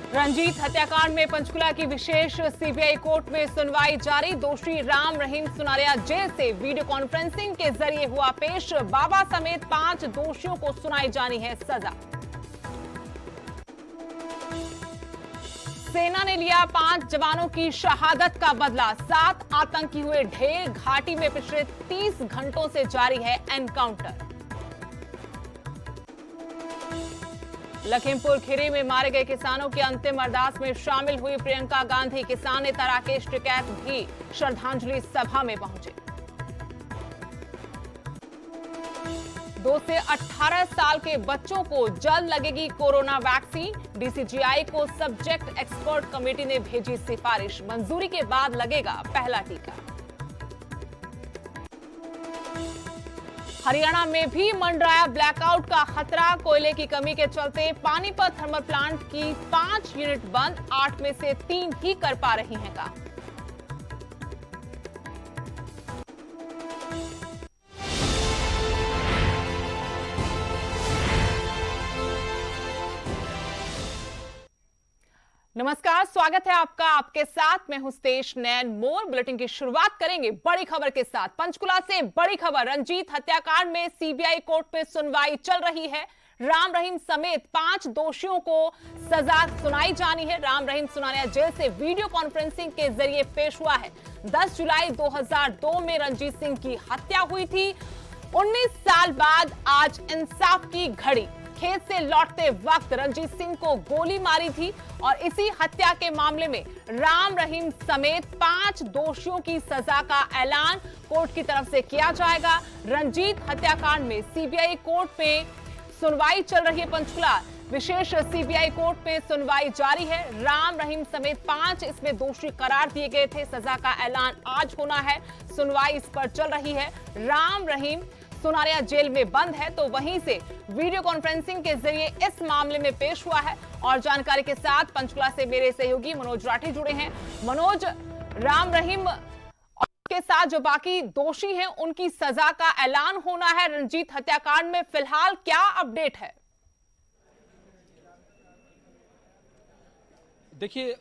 रंजीत हत्याकांड में पंचकुला की विशेष सीबीआई कोर्ट में सुनवाई जारी। दोषी राम रहीम सुनारिया जेल से वीडियो कॉन्फ्रेंसिंग के जरिए हुआ पेश। बाबा समेत 5 दोषियों को सुनाई जानी है सजा। सेना ने लिया 5 जवानों की शहादत का बदला। 7 आतंकी हुए ढेर। घाटी में पिछले 30 घंटों से जारी है एनकाउंटर। लखीमपुर खीरी में मारे गए किसानों की अंतिम अरदास में शामिल हुई प्रियंका गांधी। किसान नेता राकेश टिकैत भी श्रद्धांजलि सभा में पहुंचे। 2 से 18 साल के बच्चों को जल्द लगेगी कोरोना वैक्सीन। डीसीजीआई को सब्जेक्ट एक्सपर्ट कमेटी ने भेजी सिफारिश। मंजूरी के बाद लगेगा पहला टीका। हरियाणा में भी मंडराया ब्लैकआउट का खतरा। कोयले की कमी के चलते पानीपत थर्मल प्लांट की 5 यूनिट बंद। 8 में से 3 ही कर पा रही हैं काम। नमस्कार, स्वागत है आपका। आपके साथ मैं हूं स्तेश नैन मोर। बुलेटिन की शुरुआत करेंगे बड़ी खबर के साथ। पंचकुला से बड़ी खबर। रंजीत हत्याकांड में सीबीआई कोर्ट में सुनवाई चल रही है। राम रहीम समेत 5 दोषियों को सजा सुनाई जानी है। राम रहीम सुनारिया जेल से वीडियो कॉन्फ्रेंसिंग के जरिए पेश हुआ है। 10 जुलाई 2002 में रंजीत सिंह की हत्या हुई थी। 19 साल बाद आज इंसाफ की घड़ी। खेत से लौटते वक्त रंजीत सिंह को गोली मारी थी और इसी हत्या के मामले में राम रहीम समेत 5 दोषियों की सजा का ऐलान कोर्ट की तरफ से किया जाएगा। रंजीत हत्याकांड में सीबीआई कोर्ट में सुनवाई चल रही है। पंचकुला विशेष सीबीआई कोर्ट में सुनवाई जारी है। राम रहीम समेत 5 इसमें दोषी करार दिए गए थे। सजा का ऐलान आज होना है। सुनवाई इस पर चल रही है। राम रहीम सुनारिया जेल में बंद है, तो वहीं से वीडियो कॉन्फ्रेंसिंग के जरिए इस मामले में पेश हुआ है। और जानकारी के साथ पंचकुला से मेरे सहयोगी मनोज राठी जुड़े हैं। मनोज, राम रहीम के साथ जो बाकी दोषी हैं उनकी सजा का ऐलान होना है रंजीत हत्याकांड में। फिलहाल क्या अपडेट है? देखिए,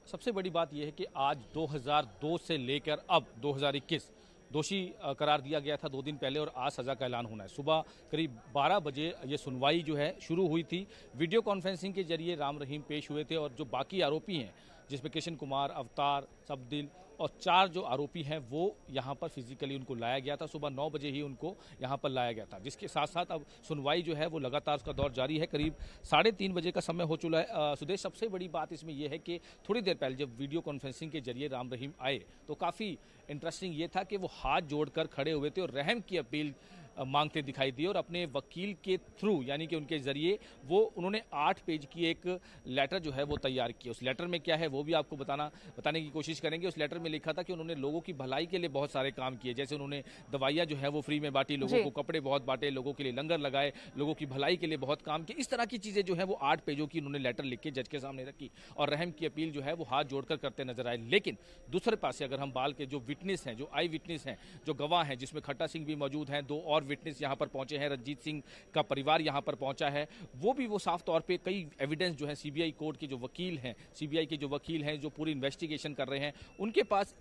सबसे बड़ी बात यह है कि आज 2002 से लेकर अब 2021 दोषी करार दिया गया था 2 दिन पहले और आज सजा का ऐलान होना है। सुबह करीब 12 बजे ये सुनवाई जो है शुरू हुई थी। वीडियो कॉन्फ्रेंसिंग के जरिए राम रहीम पेश हुए थे और जो बाकी आरोपी हैं जिसमें किशन कुमार, अवतार, सबदिल और 4 जो आरोपी हैं वो यहाँ पर फिजिकली उनको लाया गया था। सुबह 9 बजे ही उनको यहाँ पर लाया गया था, जिसके साथ साथ अब सुनवाई जो है वो लगातार उसका दौर जारी है। करीब 3:30 बजे का समय हो चुका है। सुदेश, सबसे बड़ी बात इसमें यह है कि थोड़ी देर पहले जब वीडियो कॉन्फ्रेंसिंग के जरिए राम रहीम आए तो काफ़ी इंटरेस्टिंग ये था कि वो हाथ जोड़कर खड़े हुए थे और रहम की अपील मांगते दिखाई दिए और अपने वकील के थ्रू यानी कि उनके जरिए वो उन्होंने 8 पेज की एक लेटर जो है वो तैयार की। उस लेटर में क्या है वो भी आपको बताने की कोशिश करेंगे। उस लेटर में लिखा था कि उन्होंने लोगों की भलाई के लिए बहुत सारे काम किए, जैसे उन्होंने दवाइयाँ जो है वो फ्री में बांटी, लोगों को कपड़े बहुत बांटे, लोगों के लिए लंगर लगाए, लोगों की भलाई के लिए बहुत काम किए। इस तरह की चीज़ें जो है वो 8 पेजों की उन्होंने लेटर लिख के जज के सामने रखी और रहम की अपील जो है वो हाथ जोड़कर करते नजर आए। लेकिन दूसरे पास से अगर हम बाल के जो विटनेस हैं, जो आई विटनेस हैं, जो गवाह हैं, जिसमें खट्टा सिंह भी मौजूद हैं, 2 और विटनेस यहाँ पर पहुंचे हैं, रंजीत सिंह का परिवार यहां पर पहुंचा है, वो साफ तौर पे कई एविडेंस जो है सीबीआई कोर्ट के जो वकील हैं, सीबीआई के जो वकील हैं जो पूरी इन्वेस्टिगेशन कर रहे हैं, उनके पास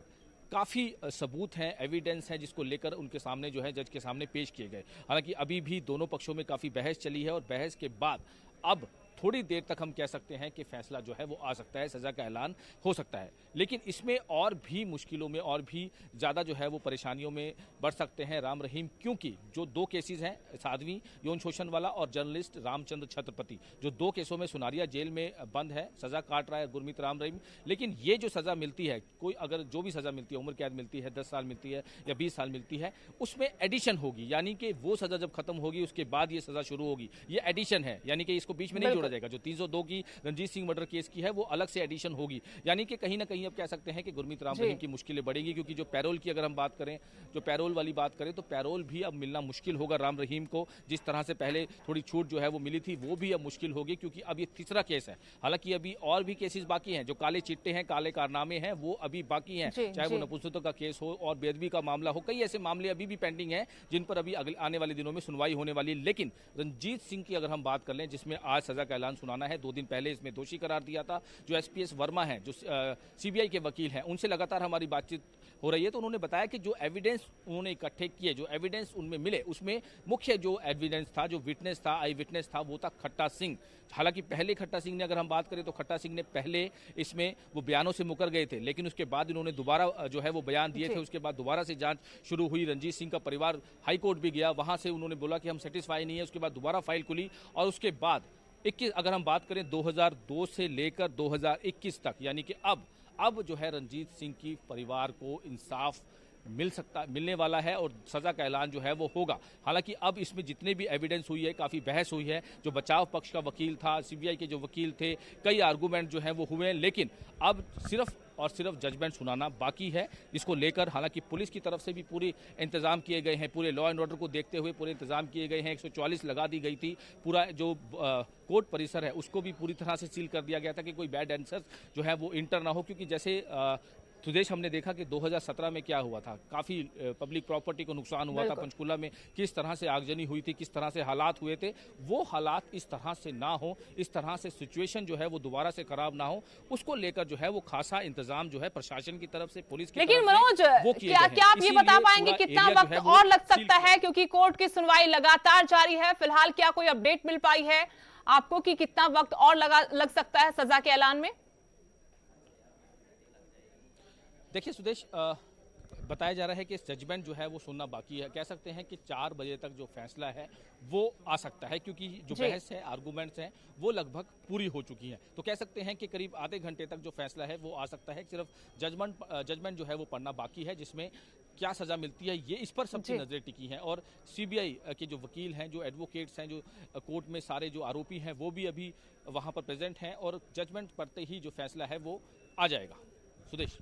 काफ़ी सबूत हैं, एविडेंस हैं, जिसको लेकर उनके सामने जो है जज के सामने पेश किए गए। हालांकि अभी भी दोनों पक्षों में काफ़ी बहस चली है और बहस के बाद अब थोड़ी देर तक हम कह सकते हैं कि फैसला जो है वो आ सकता है, सजा का ऐलान हो सकता है। लेकिन इसमें और भी मुश्किलों में और भी ज़्यादा जो है वो परेशानियों में बढ़ सकते हैं राम रहीम, क्योंकि जो 2 केसेस हैं, साध्वी यौन शोषण वाला और जर्नलिस्ट रामचंद्र छत्रपति, जो 2 केसों में सुनारिया जेल में बंद है, सजा काट रहा है गुरमीत राम रहीम। लेकिन ये जो सजा मिलती है, कोई अगर जो भी सजा मिलती है, उम्र कैद मिलती है, 10 साल मिलती है या 20 साल मिलती है, उसमें एडिशन होगी, यानी कि वो सजा जब खत्म होगी उसके बाद ये सजा शुरू होगी। ये एडिशन है, यानी कि इसको बीच में नहीं जोड़ा जाएगा। जो 302 की रंजीत सिंह मर्डर केस की है वो अलग से एडिशन होगी, यानी कि कहीं ना कहीं अब कह सकते हैं कि गुरमीत राम रहीम की मुश्किलें बढ़ेंगी, क्योंकि जो पैरोल की अगर हम बात करें, जो पैरोल वाली बात करें, तो पैरोल भी अब मिलना मुश्किल होगा राम रहीम को। जिस तरह से पहले थोड़ी छूट जो है वो मिली थी वो भी अब मुश्किल होगी, क्योंकि अब ये तीसरा केस है। हालांकि अभी और भी केसेस बाकी हैं, जो काले चिट्टे हैं, काले कारनामे हैं, वो अभी बाकी हैं, चाहे वो नपुंसकत्व का केस हो और बेदबी का मामला हो। कई ऐसे मामले अभी भी पेंडिंग हैं जिन पर अभी आने वाले दिनों में सुनवाई होने वाली है। लेकिन रंजीत सिंह की अगर हम बात कर लें, जिसमें आज सजा का ऐलान सुनाना है। 2 दिन पहले इसमें दोषी करार दिया था। जो एसपीएस वर्मा हैं, जो सीबीआई के वकील हैं, उनसे लगातार हमारी बातचीत हो रही है, तो उन्होंने बताया कि जो एविडेंस उन्होंने इकट्ठे किए, जो एविडेंस उनमें मिले, उसमें मुख्य जो एविडेंस था, जो विटनेस था, आई विटनेस था, वो था खट्टा सिंह। हालांकि पहले खट्टा सिंह ने, अगर हम बात करें तो खट्टा सिंह ने पहले इसमें वो बयानों से मुकर गए थे, लेकिन उसके बाद इन्होंने दोबारा जो है वो बयान दिए थे। उसके बाद दोबारा से जांच शुरू हुई। रंजीत सिंह का परिवार हाई कोर्ट भी गया, वहां से उन्होंने बोला कि हम सेटिस्फाई नहीं है। उसके बाद दोबारा फाइल खुली और उसके बाद 21, अगर हम बात करें 2002 से लेकर 2021 तक, यानी कि अब जो है रंजीत सिंह की परिवार को इंसाफ मिलने वाला है और सजा का ऐलान जो है वो होगा। हालांकि अब इसमें जितने भी एविडेंस हुई है, काफ़ी बहस हुई है। जो बचाव पक्ष का वकील था, सीबीआई के जो वकील थे, कई आर्गूमेंट जो है वो हुए हैं, लेकिन अब सिर्फ और सिर्फ जजमेंट सुनाना बाकी है, जिसको लेकर हालांकि पुलिस की तरफ से भी पूरे इंतजाम किए गए हैं। पूरे लॉ एंड ऑर्डर को देखते हुए पूरे इंतजाम किए गए हैं। 144 लगा दी गई थी। पूरा जो कोर्ट परिसर है उसको भी पूरी तरह से सील कर दिया गया था कि कोई बैड आंसर जो है वो इंटर ना हो, क्योंकि जैसे सुदेश हमने देखा कि 2017 में क्या हुआ था, काफ़ी पब्लिक प्रॉपर्टी को नुकसान हुआ था। पंचकुला में किस तरह से आगजनी हुई थी, किस तरह से हालात हुए थे, वो हालात इस तरह से ना हो, इस तरह से सिचुएशन जो है वो दोबारा से खराब ना हो, उसको लेकर जो है वो खासा इंतजाम जो है प्रशासन की तरफ से, पुलिस की लेकिन तरफ मनोज, से वो किए गए हैं। क्या आप ये बता पाएंगे कितना वक्त और लग सकता है, क्योंकि कोर्ट की सुनवाई लगातार जारी है। फिलहाल क्या कोई अपडेट मिल पाई है आपको कि कितना वक्त और लग सकता है सजा के ऐलान में? देखिए सुदेश, बताया जा रहा है कि जजमेंट जो है वो सुनना बाकी है। कह सकते हैं कि 4 बजे तक जो फैसला है वो आ सकता है, क्योंकि जो बहस है, आर्गूमेंट्स हैं, वो लगभग पूरी हो चुकी हैं। तो कह सकते हैं कि करीब आधे घंटे तक जो फैसला है वो आ सकता है। सिर्फ जजमेंट जो है वो पढ़ना बाकी है, जिसमें क्या सजा मिलती है, ये इस पर सबकी नजरें टिकी हैं। और सीबीआई के जो वकील हैं, जो एडवोकेट्स हैं, जो कोर्ट में सारे जो आरोपी हैं, वो भी अभी वहाँ पर प्रेजेंट हैं और जजमेंट पढ़ते ही जो फैसला है वो आ जाएगा। सुदेश,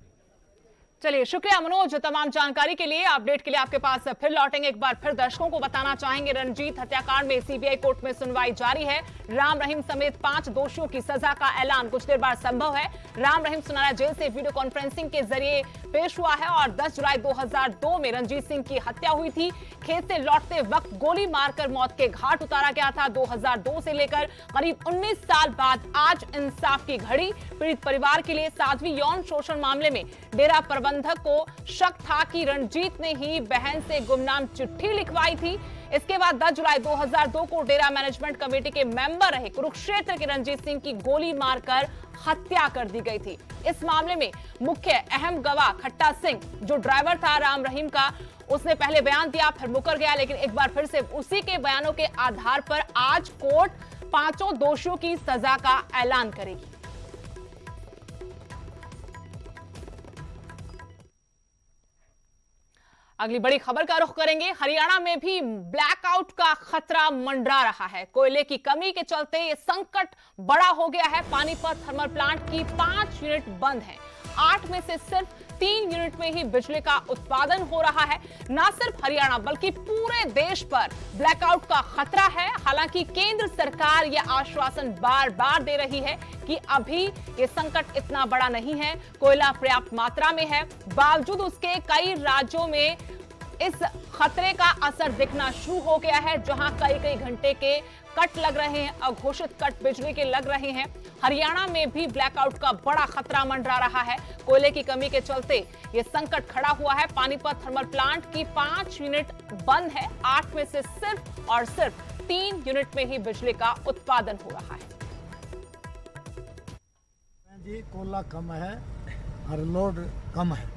चलिए, शुक्रिया मनोज तमाम जानकारी के लिए। अपडेट के लिए आपके पास फिर लौटेंगे। एक बार फिर दर्शकों को बताना चाहेंगे, रणजीत हत्याकांड में सीबीआई कोर्ट में सुनवाई जारी है। राम रहीम समेत 5 दोषियों की सजा का ऐलान कुछ देर बाद संभव है। राम रहीम सुनारा जेल से वीडियो कॉन्फ्रेंसिंग के जरिए पेश हुआ है और 10 जुलाई 2002 में रंजीत सिंह की हत्या हुई थी। खेत से लौटते वक्त गोली मारकर मौत के घाट उतारा गया था। 2002 से लेकर करीब 19 साल बाद आज इंसाफ की घड़ी। पीड़ित परिवार के लिए साध्वी यौन शोषण मामले में डेरा प्रबंधक को शक था कि रंजीत ने ही बहन से गुमनाम चिट्ठी लिखवाई थी। इसके बाद 10 जुलाई 2002 को डेरा मैनेजमेंट कमेटी के मेंबर रहे कुरुक्षेत्र के रंजीत सिंह की गोली मारकर हत्या कर दी गई थी। इस मामले में मुख्य अहम गवाह खट्टा सिंह, जो ड्राइवर था राम रहीम का, उसने पहले बयान दिया, फिर मुकर गया, लेकिन एक बार फिर से उसी के बयानों के आधार पर आज कोर्ट 5 दोषियों की सजा का ऐलान करेगी। अगली बड़ी खबर का रुख करेंगे। हरियाणा में भी ब्लैकआउट का खतरा मंडरा रहा है। कोयले की कमी के चलते ये संकट बड़ा हो गया है। पानीपत थर्मल प्लांट की 5 यूनिट बंद हैं। 8 में से सिर्फ 3 यूनिट में ही बिजली का उत्पादन हो रहा है। न सिर्फ हरियाणा बल्कि पूरे देश पर ब्लैकआउट का खतरा है। हालांकि केंद्र सरकार यह आश्वासन बार बार दे रही है कि अभी ये संकट इतना बड़ा नहीं है, कोयला पर्याप्त मात्रा में है। बावजूद उसके कई राज्यों में इस खतरे का असर दिखना शुरू हो गया है, जहां कई घंटे के कट लग रहे हैं, अघोषित कट बिजली के लग रहे हैं। हरियाणा में भी ब्लैकआउट का बड़ा खतरा मंडरा रहा है। कोयले की कमी के चलते यह संकट खड़ा हुआ है। पानीपत थर्मल प्लांट की 5 यूनिट बंद है। 8 में से सिर्फ और सिर्फ 3 यूनिट में ही बिजली का उत्पादन हो रहा है। जी कोयला कम है और लोड कम है,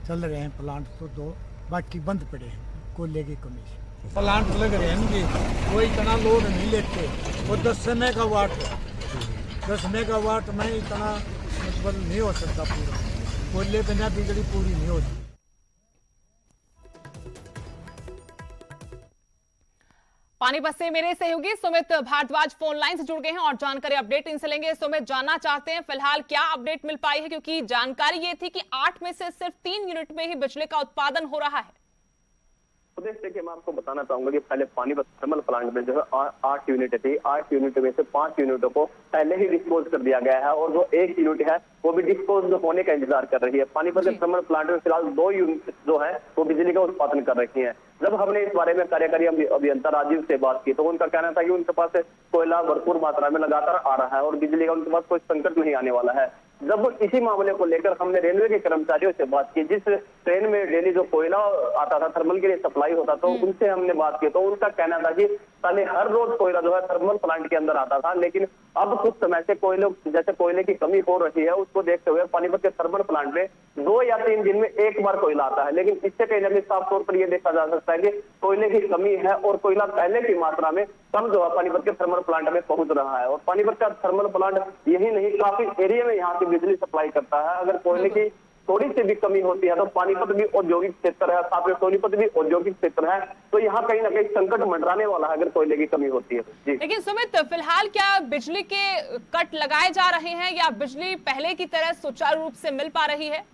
चल रहे हैं प्लांट तो 2, बाकी बंद पड़े हैं कोयले की कमी से। प्लांट लग रहे हैं जी, वो इतना लोड नहीं लेते। वो 10 मेगावाट 10 मेगावाट में इतना मतलब नहीं हो सकता पूरा, कोयले बिना बिजली पूरी नहीं होती। पानीपत से मेरे सहयोगी सुमित भारद्वाज फोन लाइन से जुड़ गए हैं और जानकारी अपडेट इनसे लेंगे। सुमित, जानना चाहते हैं फिलहाल क्या अपडेट मिल पाई है, क्योंकि जानकारी ये थी कि 8 में से सिर्फ 3 यूनिट में ही बिजली का उत्पादन हो रहा है। उद्देश्य देखिए, मैं आपको बताना चाहूंगा कि पहले पानीपत थर्मल प्लांट में जो है 8 यूनिट थी। 8 यूनिट में से 5 यूनिटों को पहले ही डिस्पोज कर दिया गया है और जो 1 यूनिट है वो भी डिस्पोज होने का इंतजार कर रही है। पानीपत के थर्मल प्लांट में फिलहाल 2 यूनिट जो है वो बिजली का उत्पादन कर रही है। जब हमने इस बारे में कार्यकारी अभियंता राजीव से बात की तो उनका कहना था कि उनके पास कोयला भरपूर मात्रा में लगातार आ रहा है और बिजली का उनके पास कोई संकट नहीं आने वाला है। जब इसी मामले को लेकर हमने रेलवे के कर्मचारियों से बात की, जिस ट्रेन में डेली जो कोयला आता था थर्मल के लिए सप्लाई होता, तो उनसे हमने बात की तो उनका कहना था कि पहले हर रोज कोयला जो है थर्मल प्लांट के अंदर आता था, लेकिन अब कुछ समय से कोयले की कमी हो रही है। उसको देखते हुए पानीपत के थर्मल प्लांट में 2 या 3 दिन में एक बार कोयला आता है, लेकिन इससे कहीं ना कहीं साफ तौर पर यह देखा जा सकता है कि कोयले की कमी है और कोयला पहले की मात्रा में कम जो है पानीपत के थर्मल प्लांट में पहुंच रहा है। और पानीपत का थर्मल प्लांट यही नहीं, काफी एरिया में यहाँ की बिजली सप्लाई करता है। अगर कोयले की थोड़ी सी भी कमी होती है तो पानीपत भी औद्योगिक क्षेत्र है, साथ में सोनीपत भी औद्योगिक क्षेत्र है, तो यहाँ कहीं ना कहीं संकट मंडराने वाला है अगर कोयले की कमी होती है। जी, लेकिन सुमित, फिलहाल क्या बिजली के कट लगाए जा रहे हैं या बिजली पहले की तरह सुचारू रूप से मिल पा रही है?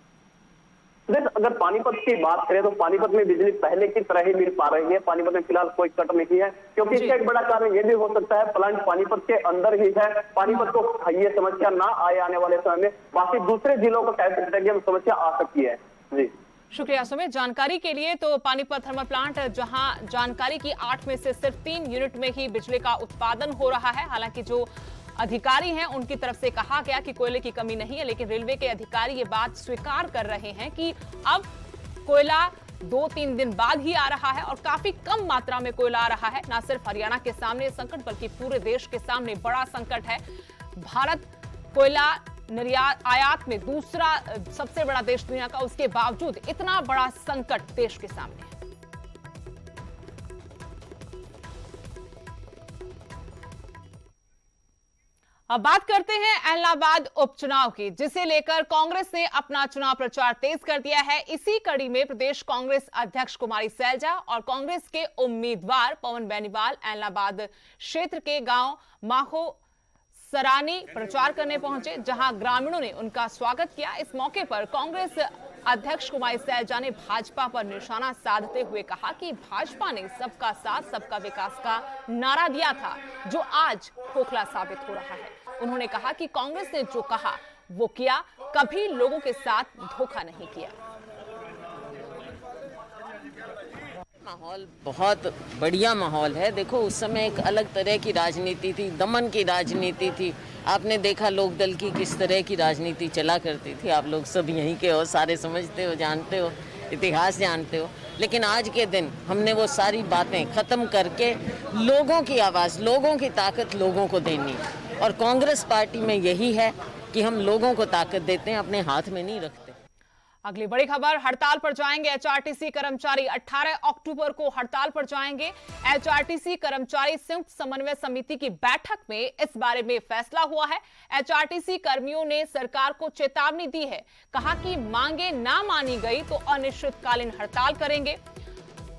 अगर पानीपत की बात करें तो पानीपत में बिजली पहले की तरह ही मिल पा रही है। पानीपत में फिलहाल कोई कट नहीं है, क्योंकि इसका एक बड़ा कारण यह भी हो सकता है प्लांट पानीपत के अंदर ही है। पानीपत को ये समस्या ना आए आने वाले समय में, बाकी दूसरे जिलों को कह सकते हैं कि हम समस्या आ सकती है। जी, शुक्रिया सुमित जानकारी के लिए। तो पानीपत थर्मल प्लांट, जहां जानकारी की 8 में से सिर्फ 3 यूनिट में ही बिजली का उत्पादन हो रहा है। हालांकि जो अधिकारी हैं उनकी तरफ से कहा गया कि कोयले की कमी नहीं है, लेकिन रेलवे के अधिकारी ये बात स्वीकार कर रहे हैं कि अब कोयला 2-3 दिन बाद ही आ रहा है और काफी कम मात्रा में कोयला आ रहा है। न सिर्फ हरियाणा के सामने संकट बल्कि पूरे देश के सामने बड़ा संकट है। भारत कोयला निर्यात आयात में दूसरा सबसे बड़ा देश दुनिया का, उसके बावजूद इतना बड़ा संकट देश के सामने है। अब बात करते हैं इलाहाबाद उपचुनाव की, जिसे लेकर कांग्रेस ने अपना चुनाव प्रचार तेज कर दिया है। इसी कड़ी में प्रदेश कांग्रेस अध्यक्ष कुमारी सैलजा और कांग्रेस के उम्मीदवार पवन बेनीवाल इलाहाबाद क्षेत्र के गांव माहो सरानी प्रचार करने पहुंचे, जहां ग्रामीणों ने उनका स्वागत किया। इस मौके पर कांग्रेस अध्यक्ष कुमारी सैलजा ने भाजपा पर निशाना साधते हुए कहा कि भाजपा ने सबका साथ सबका विकास का नारा दिया था, जो आज खोखला साबित हो रहा है। उन्होंने कहा कि कांग्रेस ने जो कहा वो किया, कभी लोगों के साथ धोखा नहीं किया। माहौल बहुत बढ़िया माहौल है। देखो, उस समय एक अलग तरह की राजनीति थी, दमन की राजनीति थी। आपने देखा लोक दल की किस तरह की राजनीति चला करती थी। आप लोग सब यहीं के हो, सारे समझते हो, जानते हो, इतिहास जानते हो। लेकिन आज के दिन हमने वो सारी बातें खत्म करके लोगों की आवाज़, लोगों की ताकत लोगों को देनी है। और कांग्रेस पार्टी में यही है कि हम लोगों को ताकत देते हैं, अपने हाथ में नहीं रखते। अगली बड़ी खबर, हड़ताल पर जाएंगे एचआरटीसी कर्मचारी। 18 अक्टूबर को हड़ताल पर जाएंगे एचआरटीसी कर्मचारी। संयुक्त समन्वय समिति की बैठक में इस बारे में फैसला हुआ है। एचआरटीसी कर्मियों ने सरकार को चेतावनी दी है, कहा कि मांगे ना मानी गई तो अनिश्चितकालीन हड़ताल करेंगे।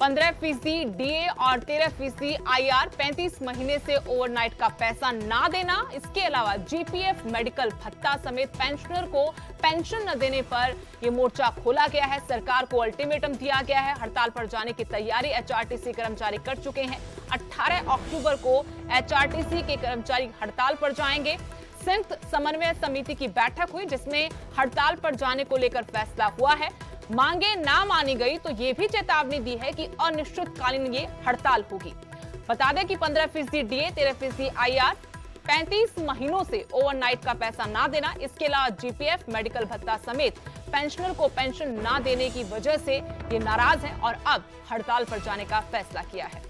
15% डीए और 13% आईआर, 35 महीने से ओवरनाइट का पैसा ना देना, इसके अलावा जीपीएफ, मेडिकल भत्ता समेत पेंशनर को पेंशन न देने पर यह मोर्चा खोला गया है। सरकार को अल्टीमेटम दिया गया है। हड़ताल पर जाने की तैयारी एचआरटीसी कर्मचारी कर चुके हैं। 18 अक्टूबर को एचआरटीसी के कर्मचारी हड़ताल पर जाएंगे। संयुक्त समन्वय समिति की बैठक हुई, जिसमें हड़ताल पर जाने को लेकर फैसला हुआ है। मांगे ना मानी गई तो यह भी चेतावनी दी है कि अनिश्चितकालीन ये हड़ताल होगी। बता दें कि 15% डीए, 13% आईआर, 35 महीनों से ओवरनाइट का पैसा ना देना, इसके अलावा जीपीएफ, मेडिकल भत्ता समेत पेंशनर को पेंशन ना देने की वजह से ये नाराज है और अब हड़ताल पर जाने का फैसला किया है।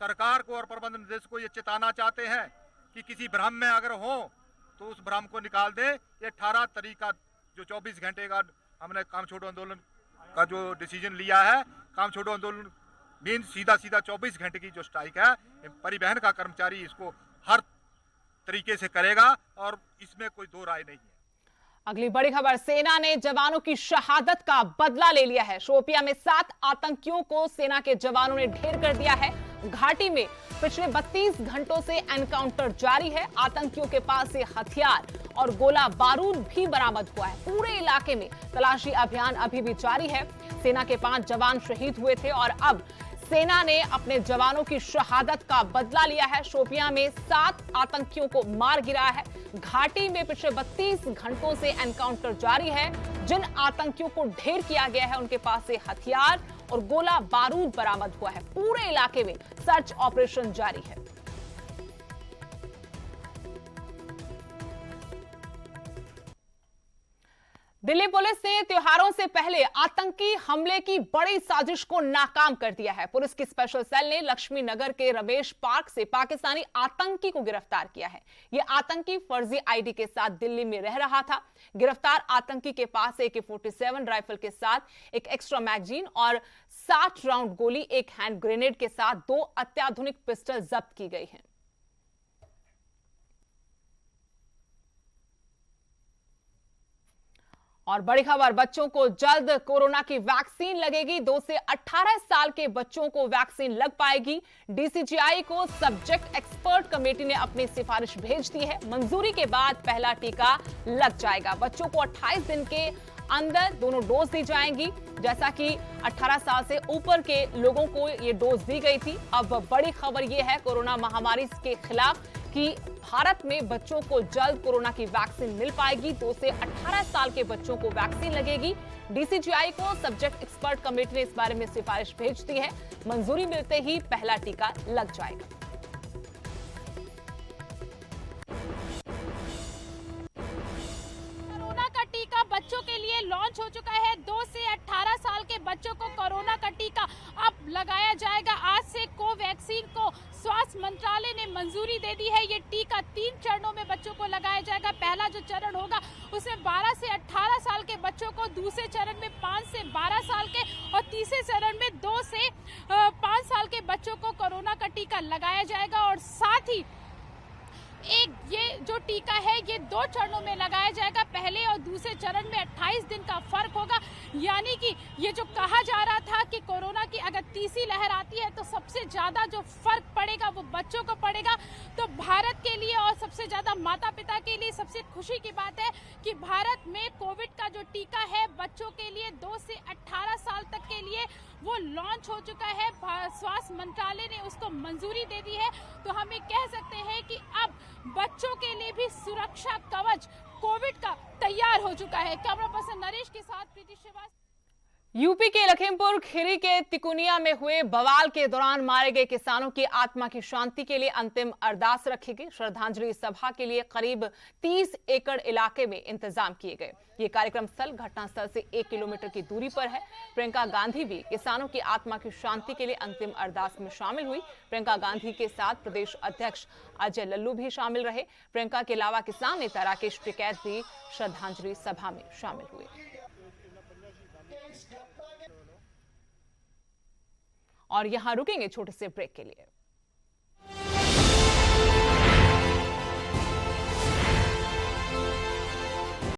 सरकार को और प्रबंध निदेशक को ये चेताना चाहते हैं कि किसी भ्रम में अगर हो तो उस भ्रम को निकाल दे। ये 18 तारीख का जो 24 घंटे का हमने काम छोड़ो आंदोलन का जो डिसीजन लिया है, काम छोड़ो आंदोलन मीन सीधा 24 घंटे की जो स्ट्राइक है, परिवहन का कर्मचारी इसको हर तरीके से करेगा और इसमें कोई दो राय नहीं है। अगली बड़ी खबर, सेना ने जवानों की शहादत का बदला ले लिया है। शोपिया में 7 आतंकियों को सेना के जवानों ने ढेर कर दिया है। घाटी में पिछले 32 घंटों से एनकाउंटर जारी है। आतंकियों के पास से हथियार और गोला बारूद भी बरामद हुआ है। पूरे इलाके में तलाशी अभियान अभी भी जारी है। सेना के 5 जवान शहीद हुए थे और अब सेना ने अपने जवानों की शहादत का बदला लिया है। शोपियां में 7 आतंकियों को मार गिराया है। घाटी में पिछले 32 घंटों से एनकाउंटर जारी है। जिन आतंकियों को ढेर किया गया है उनके पास से हथियार और गोला बारूद बरामद हुआ है। पूरे इलाके में सर्च ऑपरेशन जारी है। दिल्ली पुलिस ने त्योहारों से पहले आतंकी हमले की बड़ी साजिश को नाकाम कर दिया है। पुलिस की स्पेशल सेल ने लक्ष्मी नगर के रमेश पार्क से पाकिस्तानी आतंकी को गिरफ्तार किया है। यह आतंकी फर्जी आईडी के साथ दिल्ली में रह रहा था। गिरफ्तार आतंकी के पास AK-47 राइफल के साथ एक एक्स्ट्रा मैगजीन और 60 राउंड गोली, एक हैंड ग्रेनेड के साथ 2 अत्याधुनिक पिस्टल जब्त की गई हैं। और बड़ी खबर, बच्चों को जल्द कोरोना की वैक्सीन लगेगी। 2 से 18 साल के बच्चों को वैक्सीन लग पाएगी। DCGI को सब्जेक्ट एक्सपर्ट कमेटी ने अपनी सिफारिश भेज दी है। मंजूरी के बाद पहला टीका लग जाएगा। बच्चों को 28 दिन के अंदर दोनों डोज दी जाएंगी। जैसा कि 18 साल से ऊपर के लोगों को ये डोज दी गई थी। अब बड़ी खबर ये है कोरोना महामारी के खिलाफ कि भारत में बच्चों को जल्द कोरोना की वैक्सीन मिल पाएगी। 2 से 18 साल के बच्चों को वैक्सीन लगेगी। DCGI को सब्जेक्ट एक्सपर्ट कमेटी ने इस बारे में सिफारिश भेज दी है। मंजूरी मिलते ही पहला टीका लग जाएगा। कोरोना का टीका बच्चों के लिए लॉन्च हो चुका है। 2 से 18 साल के बच्चों को कोरोना का टीका अब लगाया जाएगा। आज से कोवैक्सीन को स्वास्थ्य मंत्रालय ने मंजूरी दे दी है। ये टीका 3 चरणों में बच्चों को लगाया जाएगा। पहला जो चरण होगा उसमें 12 से 18 साल के बच्चों को, दूसरे चरण में 5 से 12 साल के और तीसरे चरण में 2 से 5 साल के बच्चों को कोरोना का टीका लगाया जाएगा। और साथ ही ये जो टीका है ये 2 चरणों में लगाया जाएगा। पहले और दूसरे चरण में 28 दिन का फर्क होगा। यानी कि ये जो कहा जा रहा था कि कोरोना की अगर तीसरी लहर आती है तो सबसे ज्यादा जो फर्क पड़ेगा वो बच्चों को पड़ेगा। तो भारत के लिए और सबसे ज्यादा माता पिता के लिए सबसे खुशी की बात है कि भारत में कोविड का जो टीका है बच्चों के लिए 2 से 18 साल तक के लिए वो लॉन्च हो चुका है। स्वास्थ्य मंत्रालय ने उसको मंजूरी दे दी है। तो हम ये कह सकते हैं कि अब बच्चों के लिए भी सुरक्षा कवच कोविड का तैयार हो चुका है। कैमरा पर्सन नरेश के साथ प्रीति श्रीवास्तव। यूपी के लखीमपुर खीरी के तिकुनिया में हुए बवाल के दौरान मारे गए किसानों की आत्मा की शांति के लिए अंतिम अरदास रखी गई। श्रद्धांजलि सभा के लिए करीब 30 एकड़ इलाके में इंतजाम किए गए। ये कार्यक्रम स्थल घटनास्थल से 1 किलोमीटर की दूरी पर है। प्रियंका गांधी भी किसानों की आत्मा की शांति के लिए अंतिम अरदास में शामिल हुई। प्रियंका गांधी के साथ प्रदेश अध्यक्ष अजय लल्लू भी शामिल रहे। प्रियंका के अलावा किसान नेता राकेश टिकैत भी श्रद्धांजलि सभा में शामिल हुए। और यहां रुकेंगे छोटे से ब्रेक के लिए।